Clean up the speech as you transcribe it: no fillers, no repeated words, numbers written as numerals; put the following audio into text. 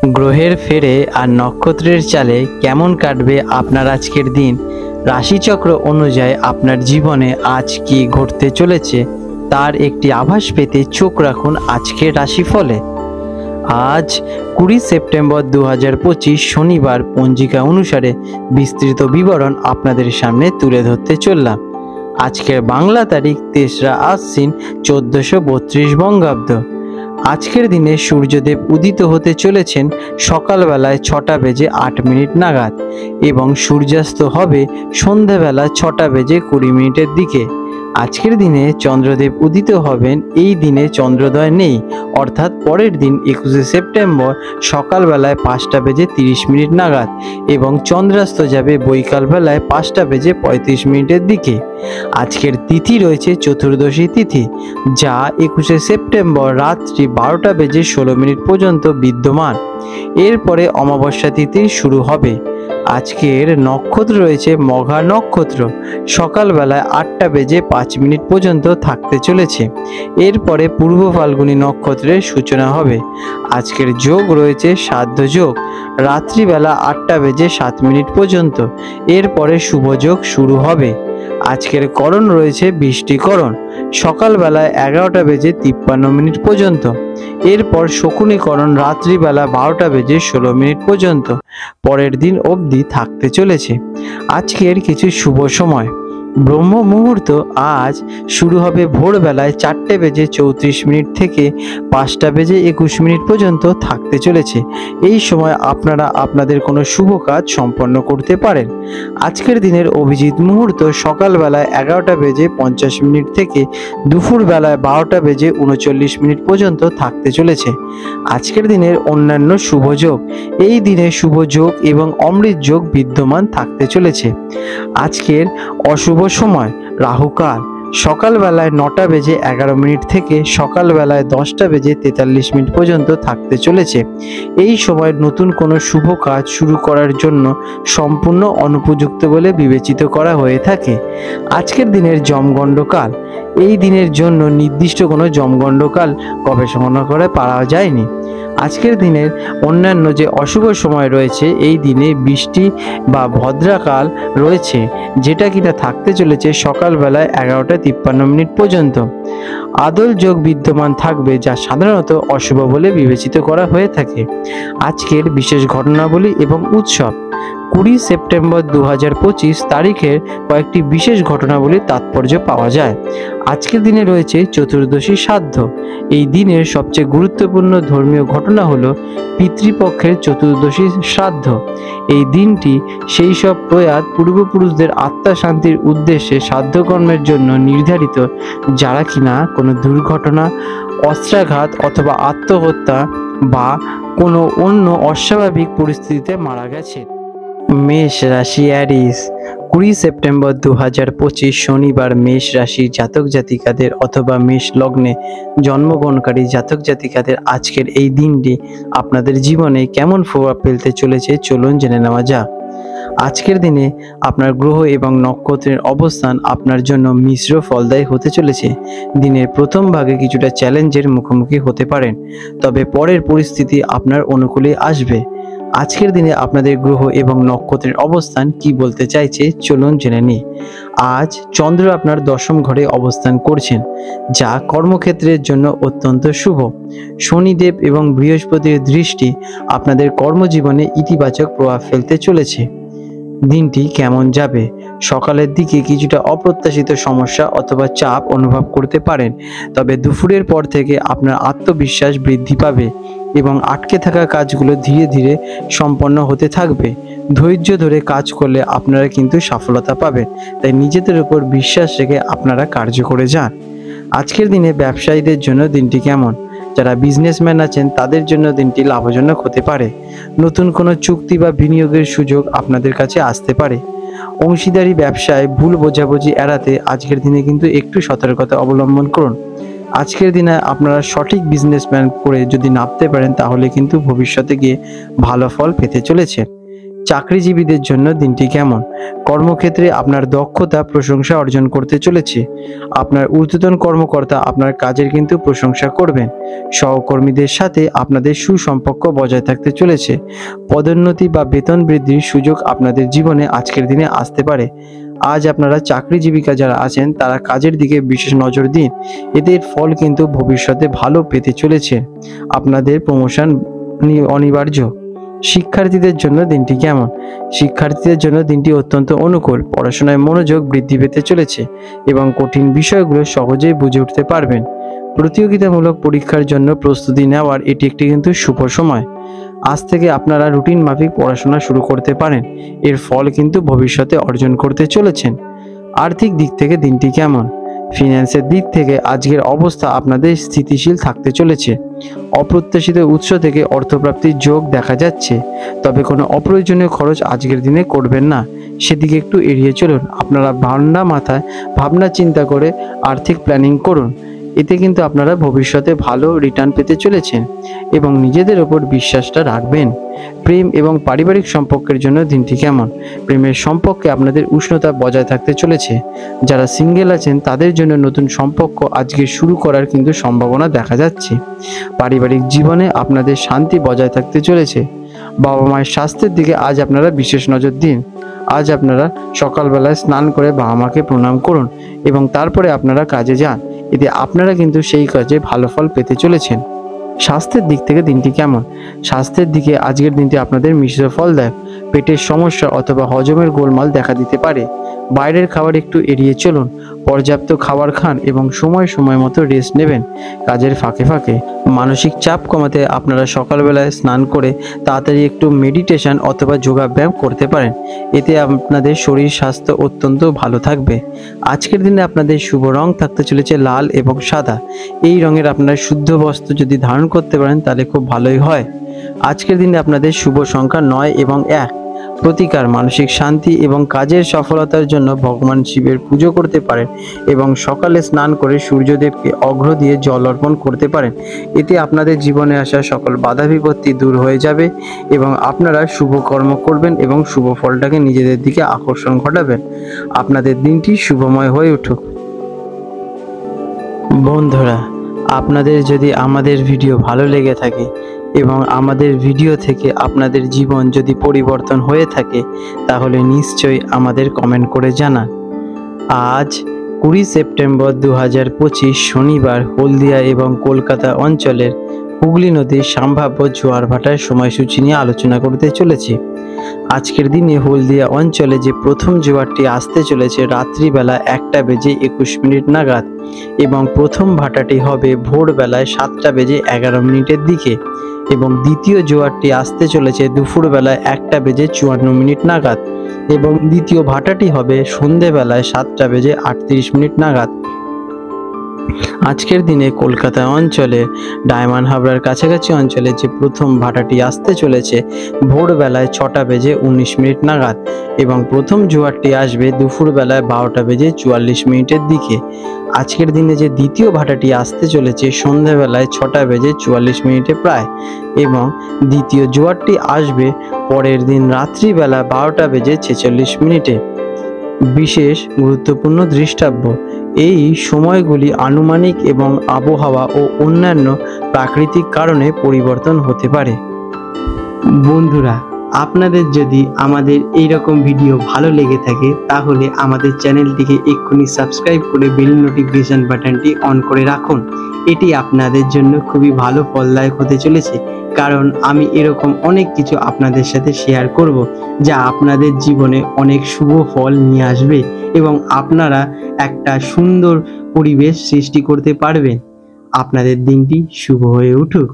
গ্রহের ফেরে আর নক্ষত্রের চালে কেমন কাটবে আপনার আজকের দিন, রাশিচক্র অনুযায়ী আপনার জীবনে আজ কি ঘটতে চলেছে তার একটি আভাস পেতে চোখ রাখুন আজকের রাশিফলে। আজ 20 সেপ্টেম্বর 2025 শনিবার পঞ্জিকা অনুসারে বিস্তৃত বিবরণ আপনাদের সামনে তুলে ধরতে চললাম। আজকের বাংলা তারিখ 3রা আশ্বিন 1432 বঙ্গাব্দ। আজকের দিনে সূর্যদেব উদিত হতে চলেছেন সকালবেলায় 6টা বেজে 8 মিনিট নাগাদ এবং সূর্যাস্ত হবে সন্ধ্যাবেলা 6টা বেজে 20 মিনিটের দিকে। আজকের দিনে চন্দ্রদেব উদিত হবেন, এই দিনে চন্দ্রোদয় নেই, অর্থাৎ পরের দিন 21 সেপ্টেম্বর সকালবেলায় 5টা বেজে 30 মিনিট নাগাদ এবং চন্দ্রাস্ত যাবে বৈকালবেলায় 5টা বেজে 35 মিনিটের দিকে। আজকের তিথি রয়েছে চতুর্দশী তিথি, যা 21 সেপ্টেম্বর রাত্রি 12টা বেজে 16 মিনিট পর্যন্ত বিদ্যমান। এরপরে অমাবস্যা তিথি শুরু হবে। আজকের নক্ষত্র রয়েছে মঘা নক্ষত্র, সকালবেলায় 8টা বেজে 5 মিনিট পর্যন্ত থাকতে চলেছে। এরপরে পূর্ব ফাল্গুনী নক্ষত্রের সূচনা হবে। আজকের যোগ রয়েছে শ্রাদ্ধ যোগ, রাত্রিবেলা 8টা বেজে 7 মিনিট পর্যন্ত। এরপরে শুভ যোগ শুরু হবে। আজকের করণ রয়েছে বৃষ্টিকরণ, সকালবেলায় 11টা বেজে 53 মিনিট পর্যন্ত। এরপর শকুনিকরণ রাত্রিবেলা 12টা বেজে 16 মিনিট পর্যন্ত পরের দিন অবধি থাকতে চলেছে। আজকের কিছু শুভ সময়: ব্রহ্ম মুহূর্ত আজ শুরু হবে ভোরবেলায় 4টে বেজে 34 মিনিট থেকে 5টা বেজে 21 মিনিট পর্যন্ত থাকতে চলেছে। এই সময় আপনারা আপনাদের কোনো শুভ কাজ সম্পন্ন করতে পারেন। আজকের দিনের অভিজিৎ মুহূর্ত সকালবেলায় 11টা বেজে 50 মিনিট থেকে দুপুরবেলায় 12টা বেজে 39 মিনিট পর্যন্ত থাকতে চলেছে। আজকের দিনের অন্যান্য শুভ যোগ: এই দিনে শুভ যোগ এবং অমৃত যোগ বিদ্যমান থাকতে চলেছে। আজকের অশুভ সময়: রাহুকাল সকালবেলায় 9টা বেজে 11 মিনিট থেকে সকালবেলায় 10টা বেজে 43 মিনিট পর্যন্ত থাকতে চলেছে। এই সময় নতুন কোনো শুভ কাজ শুরু করার জন্য সম্পূর্ণ অনুপযুক্ত বলে বিবেচিত করা হয়ে থাকে। আজকের দিনের যমগণ্ডকাল: এই দিনের জন্য নির্দিষ্ট কোনো যমগণ্ডকাল গবেষণা করে পাওয়া যায়নি। আজকের দিনের অন্যান্য যে অশুভ সময় রয়েছে, এই দিনে বৃষ্টি বা ভদ্রাকাল রয়েছে, যেটা কিনা থাকতে চলেছে সকালবেলায় 11টা 53 মিনিট পর্যন্ত। আদল যোগ বিদ্যমান থাকবে, যা সাধারণত অশুভ বলে বিবেচিত করা হয়ে থাকে। আজকের বিশেষ ঘটনাবলী এবং উৎসব: 20 সেপ্টেম্বর 2025 তারিখের কয়েকটি বিশেষ ঘটনাবলীর তাৎপর্য পাওয়া যায়। আজকের দিনে রয়েছে চতুর্দশী শ্রাদ্ধ। এই দিনের সবচেয়ে গুরুত্বপূর্ণ ধর্মীয় ঘটনা হলো পিতৃপক্ষের চতুর্দশী শ্রাদ্ধ। এই দিনটি সেই সব প্রয়াত পূর্বপুরুষদের আত্মা শান্তির উদ্দেশ্যে শ্রাদ্ধকর্মের জন্য নির্ধারিত, যারা কিনা কোনো দুর্ঘটনা, অস্ত্রাঘাত অথবা আত্মহত্যা বা কোনো অন্য অস্বাভাবিক পরিস্থিতিতে মারা গেছে। মেষ রাশি অ্যারিস: 20 সেপ্টেম্বর 2025 শনিবার মেষ রাশির জাতক জাতিকাদের অথবা মেষ লগ্নে জন্মগ্রহণকারী জাতক জাতিকাদের আজকের এই দিনটি আপনাদের জীবনে কেমন প্রভাব ফেলতে চলেছে চলুন জেনে নেওয়া যাক। আজকের দিনে আপনার গ্রহ এবং নক্ষত্রের অবস্থান আপনার জন্য মিশ্র ফলদায়ী হতে চলেছে। দিনের প্রথম ভাগে কিছুটা চ্যালেঞ্জের মুখোমুখি হতে পারেন, তবে পরের পরিস্থিতি আপনার অনুকূলে আসবে। আজকের দিনে আপনাদের গ্রহ এবং নক্ষত্রের অবস্থান কি বলতে চাইছে চলুন জেনে নিই। আজ চন্দ্র আপনার 10ম ঘরে অবস্থান করছেন, যা কর্মক্ষেত্রের জন্য অত্যন্ত শুভ। শনিদেব এবং বৃহস্পতির দৃষ্টি আপনাদের কর্মজীবনে ইতিবাচক প্রভাব ফেলতে চলেছে। দিনটি কেমন যাবে? সকালের দিকে কিছুটা অপ্রত্যাশিত সমস্যা অথবা চাপ অনুভব করতে পারেন, তবে দুপুরের পর থেকে আপনার আত্মবিশ্বাস বৃদ্ধি পাবে এবং আটকে থাকা কাজগুলো ধীরে ধীরে সম্পন্ন হতে থাকবে। ধৈর্য ধরে কাজ করলে আপনারা কিন্তু সফলতা পাবেন, তাই নিজেদের উপর বিশ্বাস রেখে আপনারা কার্য করে যান। আজকের দিনে ব্যবসায়ীদের জন্য দিনটি কেমন? যারা বিজনেসম্যান আছেন তাদের জন্য দিনটি লাভজনক হতে পারে। নতুন কোনো চুক্তি বা বিনিয়োগের সুযোগ আপনাদের কাছে আসতে পারে। অংশীদারি ব্যবসায় ভুল বোঝাবুঝি এড়াতে আজকের দিনে কিন্তু একটু সতর্কতা অবলম্বন করুন। আজকের দিনে আপনারা সঠিক বিজনেসম্যান করে যদি নামতে পারেন, তাহলে কিন্তু ভবিষ্যতে গিয়ে ভালো ফল পেতে চলেছে। চাকরিজীবীদের জন্য দিনটি কেমন? কর্মক্ষেত্রে আপনার দক্ষতা প্রশংসা অর্জন করতে চলেছে। আপনার ঊর্ধ্বতন কর্মকর্তা আপনার কাজের কিন্তু প্রশংসা করবেন। সহকর্মীদের সাথে আপনাদের সুসম্পর্ক বজায় থাকতে চলেছে। পদোন্নতি বা বেতন বৃদ্ধির সুযোগ আপনাদের জীবনে আজকের দিনে আসতে পারে। আজ আপনারা চাকরিজীবিকা যারা আছেন তারা কাজের দিকে বিশেষ নজর দিন, এদের ফল কিন্তু ভবিষ্যতে ভালো পেতে চলেছে। আপনাদের প্রমোশন অনিবার্য। শিক্ষার্থীদের জন্য দিনটি কেমন? শিক্ষার্থীদের জন্য দিনটি অত্যন্ত অনুকূল। পড়াশোনায় মনোযোগ বৃদ্ধি পেতে চলেছে এবং কঠিন বিষয়গুলো সহজেই বুঝে উঠতে পারবেন। প্রতিযোগিতামূলক পরীক্ষার জন্য প্রস্তুতি নেওয়ার এটি একটি কিন্তু শুভ সময়। আজ থেকে আপনারা রুটিন মাফিক পড়াশোনা শুরু করতে পারেন। এর ফল কিন্তু ভবিষ্যতে অর্জন করতে চলেছেন। আর্থিক দিক থেকে দিনটি কেমন? ফিন্যান্সের দিক থেকে আজকের অবস্থা আপনাদের স্থিতিশীল থাকতে চলেছে। অপ্রত্যাশিত উৎস থেকে অর্থপ্রাপ্তির যোগ দেখা যাচ্ছে, তবে কোনো অপ্রয়োজনীয় খরচ আজকের দিনে করবেন না, সেদিকে একটু এড়িয়ে চলুন। আপনারা ঠান্ডা মাথায় ভাবনা চিন্তা করে আর্থিক প্ল্যানিং করুন, এতে কিন্তু আপনারা ভবিষ্যতে ভালো রিটার্ন পেতে চলেছেন এবং নিজেদের ওপর বিশ্বাসটা রাখবেন। প্রেম এবং পারিবারিক সম্পর্কের জন্য দিনটি কেমন? প্রেমের সম্পর্কে আপনাদের উষ্ণতা বজায় থাকতে চলেছে। যারা সিঙ্গেল আছেন তাদের জন্য নতুন সম্পর্ক আজকে শুরু করার কিন্তু সম্ভাবনা দেখা যাচ্ছে। পারিবারিক জীবনে আপনাদের শান্তি বজায় থাকতে চলেছে। বাবা মায়ের স্বাস্থ্যের দিকে আজ আপনারা বিশেষ নজর দিন। আজ আপনারা সকালবেলায় স্নান করে বাবা মাকে প্রণাম করুন এবং তারপরে আপনারা কাজে যান, এতে আপনারা কিন্তু সেই কাজে ভালো ফল পেতে চলেছেন। স্বাস্থ্যের দিক থেকে দিনটি কেমন? স্বাস্থ্যের দিকে আজকের দিনটি আপনাদের মিশ্র ফল দেয়। পেটের সমস্যা অথবা হজমের গোলমাল দেখা দিতে পারে। বাইরের খাবার একটু এড়িয়ে চলুন। পর্যাপ্ত খাবার খান এবং সময় সময় মতো রেস্ট নেবেন। কাজের ফাঁকে ফাঁকে মানসিক চাপ কমাতে আপনারা সকালবেলায় স্নান করে তাড়াতাড়ি একটু মেডিটেশন অথবা যোগাব্যায়াম করতে পারেন। এতে আপনাদের শরীর স্বাস্থ্য অত্যন্ত ভালো থাকবে। আজকের দিনে আপনাদের শুভ রং থাকতে চলেছে লাল এবং সাদা। এই রঙের আপনারা শুদ্ধ বস্ত্র যদি ধারণ করতে পারেন তাহলে খুব ভালোই হয়। আজকের দিনে আপনাদের শুভ সংখ্যা 9 এবং 1। প্রতিকার মানসিক শান্তি এবং কাজের সফলতার জন্য ভগবান শিবের পুজো করতে পারেন এবং সকালে স্নান করে সূর্যদেবকে অর্ঘ্য দিয়ে জল অর্পণ করতে পারেন। এতে আপনাদের জীবনে আসা সকল বাধা বিপত্তি দূর হয়ে যাবে এবং আপনারা শুভ কর্ম করবেন এবং শুভ ফলটাকে নিজেদের দিকে আকর্ষণ ঘটাবেন। আপনাদের দিনটি শুভময় হয়ে উঠুক। বন্ধুরা, আপনাদের যদি আমাদের ভিডিও ভালো লেগে থাকে এবং আমাদের ভিডিও থেকে আপনাদের জীবন যদি পরিবর্তন হয়ে থাকে তাহলে নিশ্চয়ই আমাদের কমেন্ট করে জানান। আজ 20 সেপ্টেম্বর 2025 শনিবার হলদিয়া এবং কলকাতা অঞ্চলের হুগলি নদীর সম্ভাব্য জোয়ার ভাটার সময়সূচি নিয়ে আলোচনা করতে চলেছি। আজকের দিনে হলদিয়া অঞ্চলে যে প্রথম জোয়ারটি আসতে চলেছে রাত্রিবেলা 1:21 নাগাদ এবং প্রথম ভাটাটি হবে ভোরবেলায় 7:11 দিকে এবং দ্বিতীয় জোয়ারটি আসতে চলেছে দুপুরবেলায় 1:54 নাগাদ এবং দ্বিতীয় ভাটাটি হবে সন্ধেবেলায় 7:38 নাগাদ। আজকের দিনে কলকাতা অঞ্চলে ডায়মন্ড হাবড়ার কাছাকাছি অঞ্চলে যে প্রথম ভাটাটি আসতে চলেছে ভোরবেলায় 6:19 নাগাদ এবং প্রথম জোয়ারটি আসবে দুপুরবেলায় 12:44 দিকে। আজকের দিনে যে দ্বিতীয় ভাটাটি আসতে চলেছে সন্ধ্যাবেলায় 6:44 প্রায় এবং দ্বিতীয় জোয়ারটি আসবে পরের দিন রাত্রিবেলা 12:46। বিশেষ গুরুত্বপূর্ণ দৃষ্টাব্য, এই সময়গুলি আনুমানিক এবং আবহাওয়া ও অন্যান্য প্রাকৃতিক কারণে পরিবর্তন হতে পারে। বন্ধুরা, আপনাদের যদি আমাদের এই রকম ভিডিও ভালো লেগে থাকে তাহলে আমাদের চ্যানেলটিকে এক্ষুনি সাবস্ক্রাইব করে বেল নোটিফিকেশন বাটনটি অন করে রাখুন। এটি আপনাদের জন্য খুবই ভালো ফলদায়ক হতে চলেছে, কারণ আমি এরকম অনেক কিছু আপনাদের সাথে শেয়ার করব যা আপনাদের জীবনে অনেক শুভ ফল নিয়ে আসবে এবং আপনারা একটা সুন্দর পরিবেশ সৃষ্টি করতে পারবেন। আপনাদের দিনটি শুভ হয়ে উঠুক।